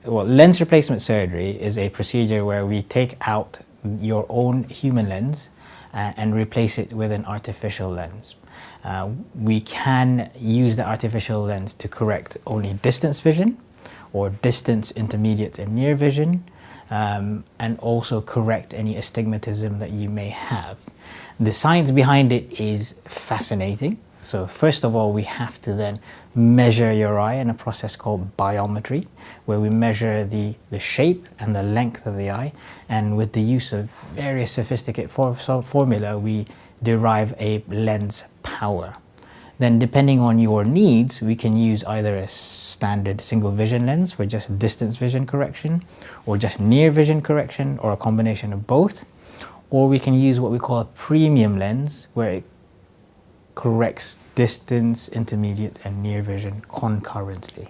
well, lens replacement surgery is a procedure where we take out your own human lens and replace it with an artificial lens. We can use the artificial lens to correct only distance vision or distance, intermediate and near vision, and also correct any astigmatism that you may have. The science behind it is fascinating. So first of all, we have to then measure your eye in a process called biometry, where we measure the shape and the length of the eye, and with the use of various sophisticated formula, we derive a lens power. Then depending on your needs, we can use either a standard single vision lens for just distance vision correction, or just near vision correction, or a combination of both. Or we can use what we call a premium lens, where it corrects distance, intermediate and near vision concurrently.